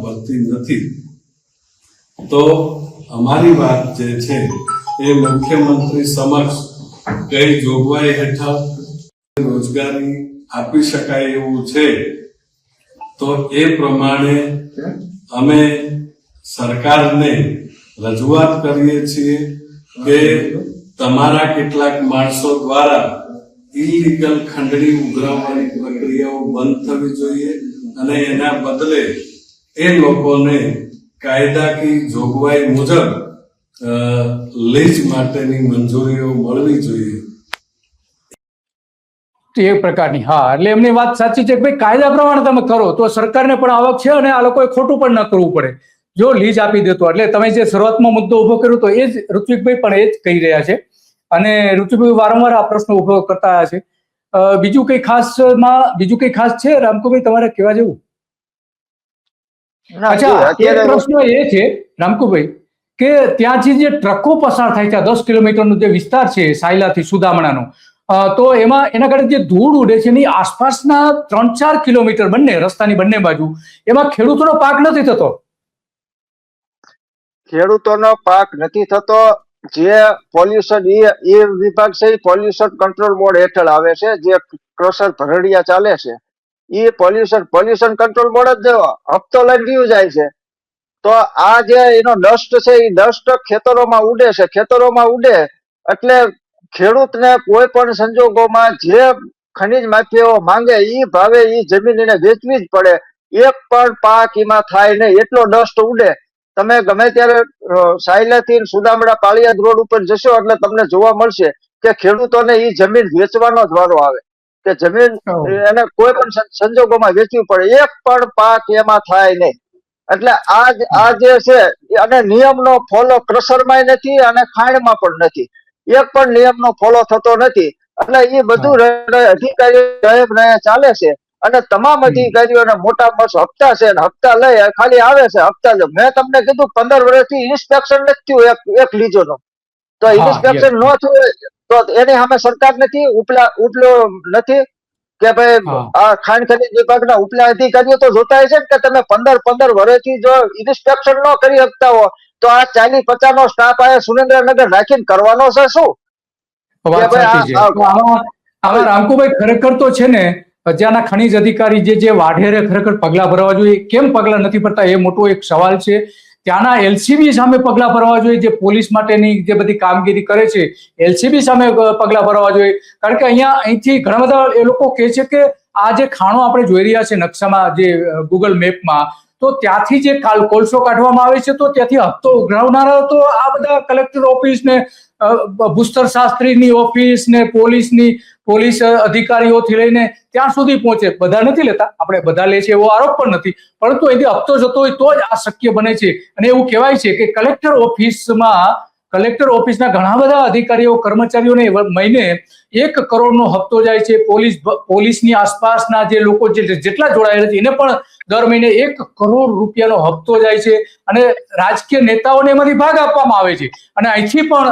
ભરતી નથી તો અમારી વાત જે છે એ મુખ્યમંત્રી સમક્ષ કઈ જોગવાઈ હેઠળ રોજગારી આપી શકાય એવું છે, તો એ પ્રમાણે અમે સરકારને રજૂઆત કરીએ છીએ કે તમારા કેટલાક માણસો દ્વારા ઇલીગલ ખંડણી ઉઘરાવવાની પ્રક્રિયાઓ બંધ થવી જોઈએ અને એના બદલે એ લોકોને કાયદાકીય જોગવાઈ મુજબ લીઝ માટેની મંજૂરીઓ મળવી જોઈએ. એ પ્રકારની, હા, એટલે એમની વાત સાચી છે કે ભાઈ કાયદા પ્રમાણે તમે કરો તો સરકારને પણ આવક છે અને આ લોકોએ ખોટું પણ ન કરવું પડે જો લીઝ આપી દેતો. એટલે તમે જે શરૂઆતમાં મુદ્દો ઉભો કર્યો તો એ જ ઋત્વિકભાઈ પણ એ જ કહી રહ્યા છે અને ઋત્વિકભાઈ વારંવાર આ પ્રશ્ન ઉભો કરતા આવ્યા છે. બીજું કઈ ખાસ છે રામકુભાઈ તમારે કહેવા જેવું? અચ્છા, એક પ્રશ્ન એ છે રામકુભાઈ કે ત્યાંથી જે ટ્રકો પસાર થાય છે, 10 કિલોમીટરનો જે વિસ્તાર છે સાયલાથી સુદામણાનો, તો એમાં એના કારણે જે ધૂળ ઉડે છે એની આસપાસના 3-4 કિલોમીટર બંને રસ્તાની બંને બાજુ એમાં ખેડૂતોનો પાક નથી થતો. ખેડૂતોનો પાક નથી થતો. જે પોલ્યુશન એ વિભાગ છે એ પોલ્યુશન કંટ્રોલ બોર્ડ હેઠળ આવે છે. જે ક્રશર ભરડિયા ચાલે છે એ પોલ્યુશન કંટ્રોલ બોર્ડ જ હપ્તો લઈને રહ્યું જાય છે. તો આ જે એનો ડસ્ટ છે એ ડસ્ટ ખેતરોમાં ઉડે છે. ખેતરોમાં ઉડે એટલે ખેડૂતને કોઈ પણ સંજોગોમાં જે ખનીજ માફિયાઓ માંગે એ ભાવે એ જમીન એને વેચવી જ પડે. એક પણ પાક એમાં થાય નહીં એટલો ડસ્ટ ઉડે. તમે ગમે ત્યારે સાયલાથી સુદામડા પાળિયાદ રોડ ઉપર જશો એટલે તમને જોવા મળશે કે ખેડૂતોને એ જમીન વેચવાનો જ વારો આવે કે જમીન એને કોઈ પણ સંજોગોમાં વેચવી પડે. એક પણ પાક એમાં થાય નહીં. એટલે આ જે છે અને નિયમનો ફોલો ક્રશરમાં નથી અને ખાણમાં પણ નથી. એક પણ નિયમનો ફોલો થતો નથી. એટલે એ બધું અધિકારીઓ ચાલે છે અને તમામ અધિકારીઓને મોટા મોટા હપ્તા છે અને હપ્તા લઈ ખાલી આવે છે હપ્તા લે. મેં તમને કીધું 15 વર્ષથી ઇન્સ્પેક્શન નથી થયું એક લીઝોનો. તો ઇન્સ્પેક્શન ન થયું તો એની સામે સરકાર નથી ઉપલો નથી કે ભાઈ આ ખાણ ખનીજ વિભાગના ઉપલા અધિકારીઓ તો જોતા હોય છે કે તમે 15 વર્ષથી જો ઇન્સ્પેક્શન ન કરી શકતા હો તો આ 40-50 નો સ્ટાફ આ સુરેન્દ્રનગર રાખીને કરવાનો છે શું? આમાં રામકુભાઈ ખરેખર તો છે ને ત્યાંના ખનીજ અધિકારી જે વાઢેરે ખરેખર પગલા ભરવા જોઈએ, કેમ પગલા નથી ભરતા એ મોટો એક સવાલ છે. ત્યાંના એલસીબી સામે પગલા ભરવા જોઈએ, જે પોલીસ માટેની જે બધી કામગીરી કરે છે એલસીબી સામે પગલા ભરવા જોઈએ. કારણ કે અહીંથી ઘણા બધા એ લોકો કહે છે કે આ જે ખાણો આપણે જોઈ રહ્યા છે નકશામાં, જે ગૂગલ મેપમાં, તો ત્યાંથી જે કોલસો કાઢવામાં આવે છે તો ત્યાંથી હપ્તો ઉઘરાવનારા તો આ બધા કલેક્ટર ઓફિસ ને ભૂસ્તર શાસ્ત્રીની ઓફિસ ને પોલીસ અધિકારીઓથી લઈને ત્યાં સુધી પહોંચે. બધા નથી લેતા, આપણે બધા લે છે એવો આરોપ પણ નથી, પરંતુ એથી હપ્તો જતો હોય તો જ આ શક્ય બને છે. અને એવું કહેવાય છે કે કલેક્ટર ઓફિસના ઘણા બધા અધિકારીઓ કર્મચારીઓને મહિને 1 કરોડનો હપ્તો જાય છે. પોલીસની આસપાસના જે લોકો જેટલા જોડાયેલા છે એને પણ દર મહિને 1 કરોડ રૂપિયાનો હપ્તો જાય છે અને રાજકીય નેતાઓને એમાંથી ભાગ આપવામાં આવે છે. અને અહીંથી પણ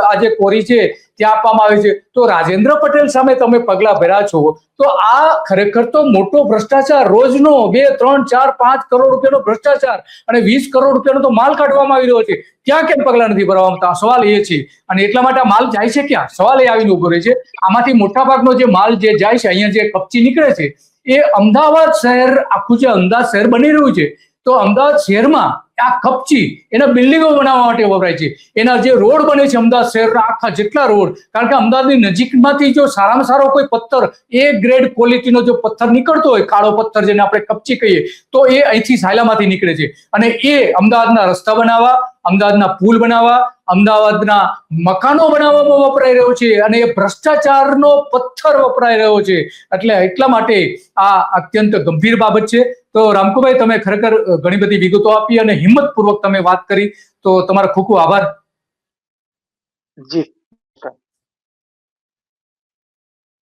આ જે કોરી છે ત્યાં આપવામાં આવે છે. તો રાજેન્દ્ર પટેલ સામે તમે પગલા ભર્યા છો તો આ ખરેખર તો મોટો ભ્રષ્ટાચાર, રોજનો 2, 3, 4, 5 કરોડ રૂપિયાનો ભ્રષ્ટાચાર અને 20 કરોડ રૂપિયાનો તો માલ કાઢવામાં આવી રહ્યો છે. ત્યાં કેમ પગલા નથી ભરવામાં? સવાલ એ છે. અને એટલા માટે આ માલ જાય છે ક્યાં? સવાલ એ આવીને ઉભો રહે છે. આમાંથી મોટા ભાગનો જે માલ જે જાય છે, અહીંયા જે કપચી નીકળે છે એ અમદાવાદ શહેર, આખું જે અમદાવાદ શહેર બની રહ્યું છે તો અમદાવાદ શહેરમાં આ કપચી એના બિલ્ડિંગો બનાવવા માટે વપરાય છે. એના જે રોડ બને છે અમદાવાદ શહેરના આખા જેટલા રોડ, કારણ કે અમદાવાદની નજીકમાંથી જો સારામાં સારો કોઈ પથ્થર એ ગ્રેડ ક્વોલિટીનો જો પથ્થર નીકળતો હોય, કાળો પથ્થર જેને આપણે કપચી કહીએ, તો એ અહીંથી સાયલામાંથી નીકળે છે. અને એ અમદાવાદના રસ્તા બનાવવા, અમદાવાદના પુલ બનાવવા, અમદાવાદના મકાનો બનાવવામાં વપરાઈ રહ્યો છે. અને એ ભ્રષ્ટાચારનો પથ્થર વપરાઈ રહ્યો છે. એટલે એટલા માટે આ અત્યંત ગંભીર બાબત છે. તો રામકુભાઈ, તમે ખરેખર ઘણી બધી વિગતો આપી અને હિંમતપૂર્વક તમે વાત કરી, તો તમારો ખૂબ ખૂબ આભાર. જી.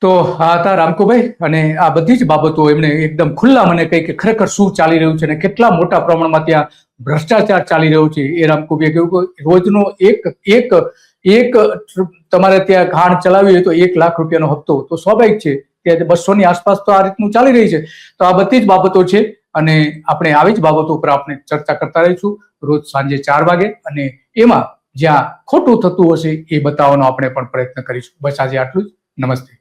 તો આ હતા રામકુભાઈ, અને આ બધી જ બાબતો એમણે એકદમ ખુલ્લા મને કહી કે ખરેખર શું ચાલી રહ્યું છે અને કેટલા મોટા પ્રમાણમાં ત્યાં ભ્રષ્ટાચાર ચાલી રહ્યો છે. એ રામકુભાઈએ કહ્યું કે રોજનો એક તમારે ત્યાં ખાણ ચલાવી હોય તો 1 લાખ રૂપિયાનો હપ્તો, તો સ્વાભાવિક છે કે 200 ની આસપાસ તો આ રીતનું ચાલી રહી છે. તો આ બધી જ બાબતો છે અને આપણે આવી જ બાબતો ઉપર આપણે ચર્ચા કરતા રહીશું રોજ સાંજે 4 વાગે, અને એમાં જ્યાં ખોટું થતું હશે એ બતાવવાનો આપણે પણ પ્રયત્ન કરીશું. બસ આજે આટલું જ. નમસ્તે.